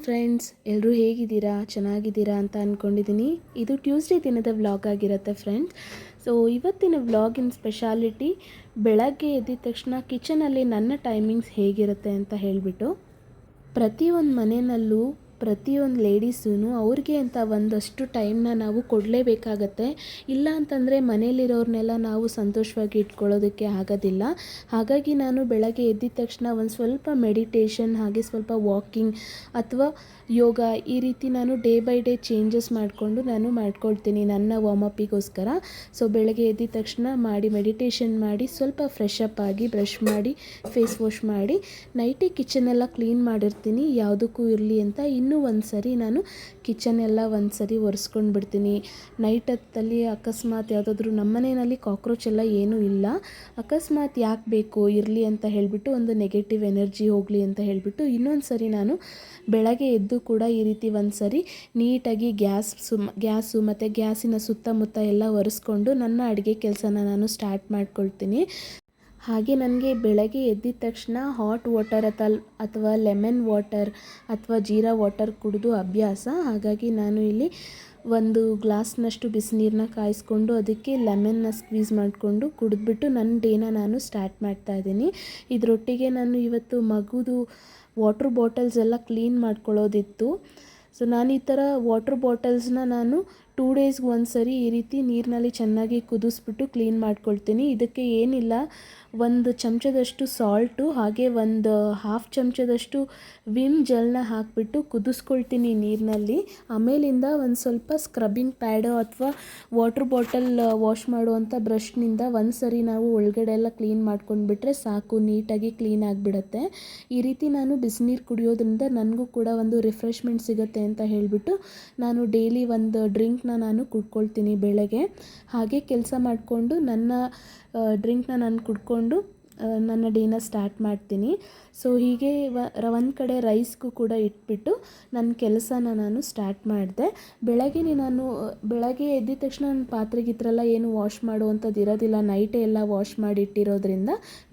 Friends, ಎಲ್ಲರೂ ಹೇಗಿದ್ದೀರಾ? ಚೆನ್ನಾಗಿದ್ದೀರಾ ಅಂತ ಅಂದ್ಕೊಂಡಿದ್ದೀನಿ. ಇದು ಟ್ಯೂಸ್ಡೇ ದಿನದ ವ್ಲಾಗ್ ಆಗಿರುತ್ತೆ ಫ್ರೆಂಡ್ಸ್. ಸೊ ಇವತ್ತಿನ ವ್ಲಾಗಿನ ಸ್ಪೆಷಾಲಿಟಿ ಬೆಳಗ್ಗೆ ಎದ್ದ ತಕ್ಷಣ ಕಿಚನಲ್ಲಿ ನನ್ನ ಟೈಮಿಂಗ್ಸ್ ಹೇಗಿರುತ್ತೆ ಅಂತ ಹೇಳಿಬಿಟ್ಟು, ಪ್ರತಿಯೊಂದು ಮನೆಯಲ್ಲೂ ಪ್ರತಿಯೊಂದು ಲೇಡೀಸೂ ಅವ್ರಿಗೆ ಅಂತ ಒಂದಷ್ಟು ಟೈಮ್ನ ನಾವು ಕೊಡಲೇಬೇಕಾಗತ್ತೆ. ಇಲ್ಲ ಅಂತಂದರೆ ಮನೇಲಿರೋರನ್ನೆಲ್ಲ ನಾವು ಸಂತೋಷವಾಗಿ ಇಟ್ಕೊಳ್ಳೋದಕ್ಕೆ ಆಗೋದಿಲ್ಲ. ಹಾಗಾಗಿ ನಾನು ಬೆಳಗ್ಗೆ ಎದ್ದ ತಕ್ಷಣ ಒಂದು ಸ್ವಲ್ಪ ಮೆಡಿಟೇಷನ್, ಹಾಗೆ ಸ್ವಲ್ಪ ವಾಕಿಂಗ್ ಅಥವಾ ಯೋಗ, ಈ ರೀತಿ ನಾನು ಡೇ ಬೈ ಡೇ ಚೇಂಜಸ್ ಮಾಡಿಕೊಂಡು ನಾನು ಮಾಡ್ಕೊಳ್ತೀನಿ ನನ್ನ ವಾರ್ಮಪ್ಪಿಗೋಸ್ಕರ. ಸೊ ಬೆಳಗ್ಗೆ ಎದ್ದ ತಕ್ಷಣ ಮೆಡಿಟೇಷನ್ ಮಾಡಿ ಸ್ವಲ್ಪ ಫ್ರೆಶ್ ಅಪ್ ಆಗಿ ಬ್ರಷ್ ಮಾಡಿ ಫೇಸ್ ವಾಶ್ ಮಾಡಿ ನೈಟಿ ಕಿಚನೆಲ್ಲ ಕ್ಲೀನ್ ಮಾಡಿರ್ತೀನಿ, ಯಾವುದಕ್ಕೂ ಇರಲಿ ಅಂತ. ಇನ್ನೂ ಒಂದು ಸರಿ ನಾನು ಕಿಚನೆಲ್ಲ ಒಂದು ಸರಿ ಒರೆಸ್ಕೊಂಡು ಬಿಡ್ತೀನಿ. ನೈಟ್ ಹೊತ್ತಲ್ಲಿ ಅಕಸ್ಮಾತ್ ಯಾವುದಾದ್ರೂ ನಮ್ಮ ಮನೆಯಲ್ಲಿ ಕಾಕ್ರೋಚ್ ಎಲ್ಲ ಏನೂ ಇಲ್ಲ, ಅಕಸ್ಮಾತ್ ಯಾಕೆ ಬೇಕು ಇರಲಿ ಅಂತ ಹೇಳಿಬಿಟ್ಟು, ಒಂದು ನೆಗೆಟಿವ್ ಎನರ್ಜಿ ಹೋಗಲಿ ಅಂತ ಹೇಳಿಬಿಟ್ಟು ಇನ್ನೊಂದು ಸರಿ ನಾನು ಬೆಳಗ್ಗೆ ಎದ್ದು ಕೂಡ ಈ ರೀತಿ ಒಂದು ಸರಿ ನೀಟಾಗಿ ಗ್ಯಾಸು ಮತ್ತು ಗ್ಯಾಸಿನ ಸುತ್ತಮುತ್ತ ಎಲ್ಲ ಒರೆಸ್ಕೊಂಡು ನನ್ನ ಅಡುಗೆ ಕೆಲಸನ ನಾನು ಸ್ಟಾರ್ಟ್ ಮಾಡ್ಕೊಳ್ತೀನಿ. ಹಾಗೆ ನನಗೆ ಬೆಳಗ್ಗೆ ಎದ್ದ ತಕ್ಷಣ ಹಾಟ್ ವಾಟರ್ ಅಥವಾ ಲೆಮನ್ ವಾಟರ್ ಅಥವಾ ಜೀರಾ ವಾಟರ್ ಕುಡಿದು ಅಭ್ಯಾಸ. ಹಾಗಾಗಿ ನಾನು ಇಲ್ಲಿ ಒಂದು ಗ್ಲಾಸ್ನಷ್ಟು ಬಿಸಿನೀರನ್ನ ಕಾಯಿಸ್ಕೊಂಡು ಅದಕ್ಕೆ ಲೆಮನ್ನ ಸ್ಕ್ವೀಸ್ ಮಾಡಿಕೊಂಡು ಕುಡಿದ್ಬಿಟ್ಟು ನನ್ನ ಡೇನ ನಾನು ಸ್ಟಾರ್ಟ್ ಮಾಡ್ತಾಯಿದ್ದೀನಿ. ಇದರೊಟ್ಟಿಗೆ ನಾನು ಇವತ್ತು ಮಗುದು ವಾಟ್ರ್ ಬಾಟಲ್ಸ್ ಎಲ್ಲ ಕ್ಲೀನ್ ಮಾಡ್ಕೊಳ್ಳೋದಿತ್ತು. ಸೊ ನಾನು ಈ ಥರ ವಾಟ್ರ್ ಬಾಟಲ್ಸ್ನ ನಾನು 2 ಡೇಸ್ಗೆ ಒಂದು ಸರಿ ಈ ರೀತಿ ನೀರಿನಲ್ಲಿ ಚೆನ್ನಾಗಿ ಕುದಿಸ್ಬಿಟ್ಟು ಕ್ಲೀನ್ ಮಾಡ್ಕೊಳ್ತೀನಿ. ಇದಕ್ಕೆ ಏನಿಲ್ಲ, 1 ಚಮಚದಷ್ಟು ಸಾಲ್ಟು ಹಾಗೆ 1/2 ಚಮಚದಷ್ಟು ವಿಮ್ ಜೆಲ್ನ ಹಾಕಿಬಿಟ್ಟು ಕುದಿಸ್ಕೊಳ್ತೀನಿ ನೀರಿನಲ್ಲಿ. ಆಮೇಲಿಂದ ಒಂದು ಸ್ವಲ್ಪ ಸ್ಕ್ರಬ್ಬಿಂಗ್ ಪ್ಯಾಡು ಅಥವಾ ವಾಟ್ರ್ ಬಾಟಲ್ ವಾಶ್ ಮಾಡುವಂಥ ಬ್ರಷ್ನಿಂದ ಒಂದು ಸರಿ ನಾವು ಒಳಗಡೆ ಎಲ್ಲ ಕ್ಲೀನ್ ಮಾಡ್ಕೊಂಡ್ಬಿಟ್ರೆ ಸಾಕು, ನೀಟಾಗಿ ಕ್ಲೀನ್ ಆಗಿಬಿಡುತ್ತೆ. ಈ ರೀತಿ ನಾನು ಬಿಸಿನೀರು ಕುಡಿಯೋದ್ರಿಂದ ನನಗೂ ಕೂಡ ಒಂದು ರಿಫ್ರೆಶ್ಮೆಂಟ್ ಸಿಗುತ್ತೆ ಅಂತ ಹೇಳಿಬಿಟ್ಟು ನಾನು ಡೈಲಿ ಒಂದು ಡ್ರಿಂಕ್ನ ನಾನು ಕುಡ್ಕೊಳ್ತೀನಿ ಬೆಳಗ್ಗೆ. ಹಾಗೆ ಕೆಲಸ ಮಾಡಿಕೊಂಡು ನನ್ನ ಡ್ರಿಂಕ್ನ ನಾನು ಕುಡ್ಕೊಂಡು ನನ್ನ ಡೇನ ಸ್ಟಾರ್ಟ್ ಮಾಡ್ತೀನಿ. ಸೊ ಹೀಗೆ ಒಂದು ಕಡೆ ರೈಸ್ಗೂ ಕೂಡ ಇಟ್ಬಿಟ್ಟು ನನ್ನ ಕೆಲಸನ ನಾನು ಸ್ಟಾರ್ಟ್ ಮಾಡಿದೆ. ಬೆಳಗ್ಗೆ ಎದ್ದ ತಕ್ಷಣ ನನ್ನ ಪಾತ್ರೆ ಗಿತ್ರೆಲ್ಲ ಏನು ವಾಶ್ ಮಾಡುವಂಥದ್ದು ಇರೋದಿಲ್ಲ, ನೈಟೇ ಎಲ್ಲ ವಾಶ್ ಮಾಡಿ ಇಟ್ಟಿರೋದ್ರಿಂದ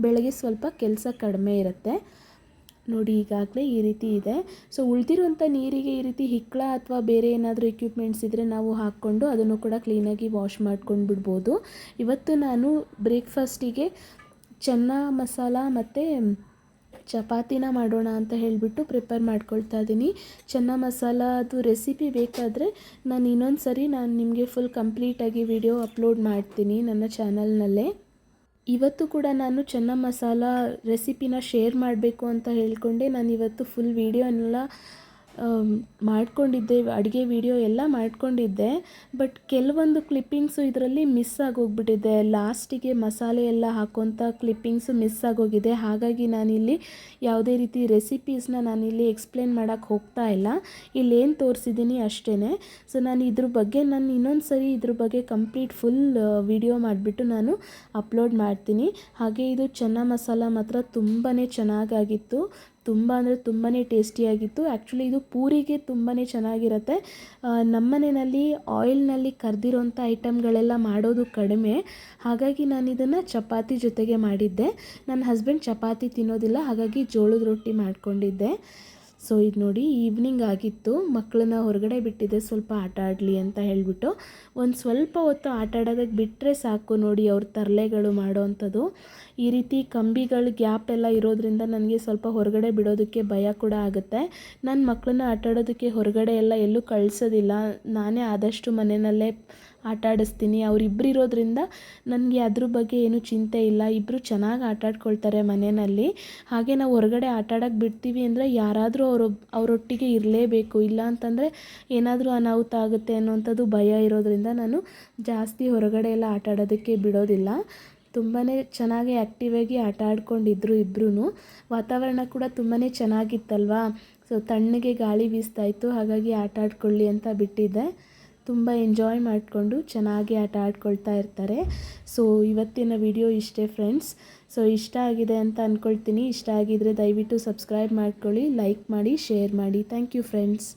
ಬೆಳಗ್ಗೆ ಸ್ವಲ್ಪ ಕೆಲಸ ಕಡಿಮೆ ಇರುತ್ತೆ. ನೋಡಿ ಈಗಾಗಲೇ ಈ ರೀತಿ ಇದೆ. ಸೊ ಉಳಿದಿರುವಂಥ ನೀರಿಗೆ ಈ ರೀತಿ ಹಿಕ್ಕಳ ಅಥವಾ ಬೇರೆ ಏನಾದರೂ ಎಕ್ವಿಪ್ಮೆಂಟ್ಸ್ ಇದ್ದರೆ ನಾವು ಹಾಕ್ಕೊಂಡು ಅದನ್ನು ಕೂಡ ಕ್ಲೀನಾಗಿ ವಾಶ್ ಮಾಡ್ಕೊಂಡು ಬಿಡ್ಬೋದು. ಇವತ್ತು ನಾನು ಬ್ರೇಕ್ಫಾಸ್ಟಿಗೆ ಚೆನ್ನ ಮಸಾಲ ಮತ್ತು ಚಪಾತಿನ ಮಾಡೋಣ ಅಂತ ಹೇಳಿಬಿಟ್ಟು ಪ್ರಿಪೇರ್ ಮಾಡ್ಕೊಳ್ತಾ ಇದ್ದೀನಿ. ಚೆನ್ನ ಮಸಾಲ ಅದು ರೆಸಿಪಿ ಬೇಕಾದರೆ ನಾನು ಇನ್ನೊಂದು ಸರಿ ನಿಮಗೆ ಫುಲ್ ಕಂಪ್ಲೀಟಾಗಿ ವಿಡಿಯೋ ಅಪ್ಲೋಡ್ ಮಾಡ್ತೀನಿ ನನ್ನ ಚಾನಲ್ನಲ್ಲೇ. ಇವತ್ತು ಕೂಡ ನಾನು ಚೆನ್ನ ಮಸಾಲ ರೆಸಿಪಿನ ಶೇರ್ ಮಾಡಬೇಕು ಅಂತ ಹೇಳ್ಕೊಂಡೆ ನಾನು ಇವತ್ತು ಫುಲ್ ವಿಡಿಯೋನೆಲ್ಲ ಮಾಡ್ಕೊಂಡಿದ್ದೆ, ಅಡುಗೆ ವಿಡಿಯೋ ಎಲ್ಲ ಮಾಡ್ಕೊಂಡಿದ್ದೆ. ಬಟ್ ಕೆಲವೊಂದು ಕ್ಲಿಪ್ಪಿಂಗ್ಸು ಇದರಲ್ಲಿ ಮಿಸ್ ಆಗೋಗ್ಬಿಟ್ಟಿದೆ. ಲಾಸ್ಟಿಗೆ ಮಸಾಲೆ ಎಲ್ಲ ಹಾಕೋಂಥ ಕ್ಲಿಪ್ಪಿಂಗ್ಸು ಮಿಸ್ ಆಗೋಗಿದೆ. ಹಾಗಾಗಿ ನಾನಿಲ್ಲಿ ಯಾವುದೇ ರೀತಿ ರೆಸಿಪೀಸ್ನ ನಾನಿಲ್ಲಿ ಎಕ್ಸ್ಪ್ಲೇನ್ ಮಾಡೋಕ್ಕೆ ಹೋಗ್ತಾ ಇಲ್ಲ, ಇಲ್ಲೇನು ತೋರಿಸಿದ್ದೀನಿ ಅಷ್ಟೇ. ಸೊ ನಾನು ಇನ್ನೊಂದು ಸರಿ ಇದ್ರ ಬಗ್ಗೆ ಕಂಪ್ಲೀಟ್ ಫುಲ್ ವಿಡಿಯೋ ಮಾಡಿಬಿಟ್ಟು ನಾನು ಅಪ್ಲೋಡ್ ಮಾಡ್ತೀನಿ. ಹಾಗೆ ಇದು ಚೆನ್ನ ಮಸಾಲ ಮಾತ್ರ ತುಂಬಾ ಚೆನ್ನಾಗಾಗಿತ್ತು, ತುಂಬ ಅಂದರೆ ತುಂಬಾ ಟೇಸ್ಟಿಯಾಗಿತ್ತು. ಆ್ಯಕ್ಚುಲಿ ಇದು ಪೂರಿಗೆ ತುಂಬಾ ಚೆನ್ನಾಗಿರುತ್ತೆ. ನಮ್ಮ ಮನೆಯಲ್ಲಿ ಆಯಿಲ್ನಲ್ಲಿ ಕರೆದಿರೋಂಥ ಐಟಮ್ಗಳೆಲ್ಲ ಮಾಡೋದು ಕಡಿಮೆ, ಹಾಗಾಗಿ ನಾನು ಇದನ್ನು ಚಪಾತಿ ಜೊತೆಗೆ ಮಾಡಿದ್ದೆ. ನನ್ನ ಹಸ್ಬೆಂಡ್ ಚಪಾತಿ ತಿನ್ನೋದಿಲ್ಲ, ಹಾಗಾಗಿ ಜೋಳದ ರೊಟ್ಟಿ ಮಾಡ್ಕೊಂಡಿದ್ದೆ. ಸೊ ಇದು ನೋಡಿ ಈವ್ನಿಂಗ್ ಆಗಿತ್ತು, ಮಕ್ಕಳನ್ನ ಹೊರಗಡೆ ಬಿಟ್ಟಿದ್ದೆ ಸ್ವಲ್ಪ ಆಟ ಆಡಲಿ ಅಂತ ಹೇಳಿಬಿಟ್ಟು. ಒಂದು ಸ್ವಲ್ಪ ಹೊತ್ತು ಆಟ ಆಡೋದಕ್ಕೆ ಬಿಟ್ಟರೆ ಸಾಕು ನೋಡಿ ಅವ್ರ ತರಲೆಗಳು ಮಾಡೋವಂಥದ್ದು. ಈ ರೀತಿ ಕಂಬಿಗಳು ಗ್ಯಾಪ್ ಎಲ್ಲ ಇರೋದ್ರಿಂದ ನನಗೆ ಸ್ವಲ್ಪ ಹೊರಗಡೆ ಬಿಡೋದಕ್ಕೆ ಭಯ ಕೂಡ ಆಗುತ್ತೆ. ನನ್ನ ಮಕ್ಕಳನ್ನ ಆಟ ಆಡೋದಕ್ಕೆ ಹೊರಗಡೆ ಎಲ್ಲ ಎಲ್ಲೂ ಕಳಿಸೋದಿಲ್ಲ, ನಾನೇ ಆದಷ್ಟು ಮನೆಯಲ್ಲೇ ಆಟ ಆಡಿಸ್ತೀನಿ. ಅವರಿಬ್ಬರು ಇರೋದ್ರಿಂದ ನನಗೆ ಅದ್ರ ಬಗ್ಗೆ ಏನೂ ಚಿಂತೆ ಇಲ್ಲ, ಇಬ್ಬರು ಚೆನ್ನಾಗಿ ಆಟ ಆಡ್ಕೊಳ್ತಾರೆ ಮನೆಯಲ್ಲಿ. ಹಾಗೆ ನಾವು ಹೊರಗಡೆ ಆಟ ಆಡೋಕ್ಕೆ ಬಿಡ್ತೀವಿ ಅಂದರೆ ಯಾರಾದರೂ ಅವರೊಟ್ಟಿಗೆ ಇರಲೇಬೇಕು, ಇಲ್ಲ ಅಂತಂದರೆ ಏನಾದರೂ ಅನಾಹುತ ಆಗುತ್ತೆ ಅನ್ನೋವಂಥದ್ದು ಭಯ ಇರೋದ್ರಿಂದ ನಾನು ಜಾಸ್ತಿ ಹೊರಗಡೆ ಎಲ್ಲ ಆಟ ಆಡೋದಕ್ಕೆ ಬಿಡೋದಿಲ್ಲ. ತುಂಬಾ ಚೆನ್ನಾಗಿ ಆ್ಯಕ್ಟಿವಾಗಿ ಆಟ ಆಡ್ಕೊಂಡಿದ್ರು ಇಬ್ಬರೂ. ವಾತಾವರಣ ಕೂಡ ತುಂಬಾ ಚೆನ್ನಾಗಿತ್ತಲ್ವಾ, ಸೊ ತಣ್ಣಗೆ ಗಾಳಿ ಬೀಸ್ತಾಯಿತ್ತು, ಹಾಗಾಗಿ ಆಟ ಆಡ್ಕೊಳ್ಳಿ ಅಂತ ಬಿಟ್ಟಿದ್ದೆ. ತುಂಬ ಎಂಜಾಯ್ ಮಾಡಿಕೊಂಡು ಚೆನ್ನಾಗಿ ಆಟ ಆಡ್ಕೊಳ್ತಾ ಇರ್ತಾರೆ. ಸೊ ಇವತ್ತಿನ ವಿಡಿಯೋ ಇಷ್ಟೇ ಫ್ರೆಂಡ್ಸ್. ಸೊ ಇಷ್ಟ ಆಗಿದೆ ಅಂತ ಅಂದ್ಕೊಳ್ತೀನಿ. ಇಷ್ಟ ಆಗಿದರೆ ದಯವಿಟ್ಟು ಸಬ್ಸ್ಕ್ರೈಬ್ ಮಾಡ್ಕೊಳ್ಳಿ, ಲೈಕ್ ಮಾಡಿ, ಶೇರ್ ಮಾಡಿ. Thank you friends.